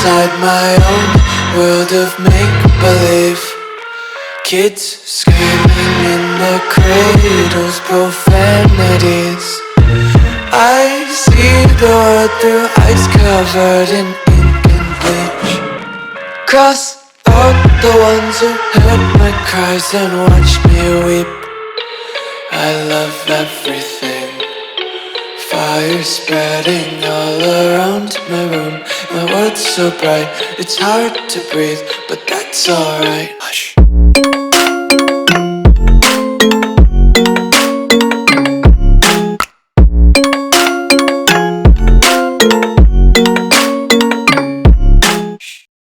inside my own world of make-believe. Kids screaming in their cradles, profanities. I see the world through ice covered in ink and bleach. Cross out the ones who heard my cries and watched me weep. I love everything. Fire spreading all around my room. My world's so bright, it's hard to breathe, but that's alright.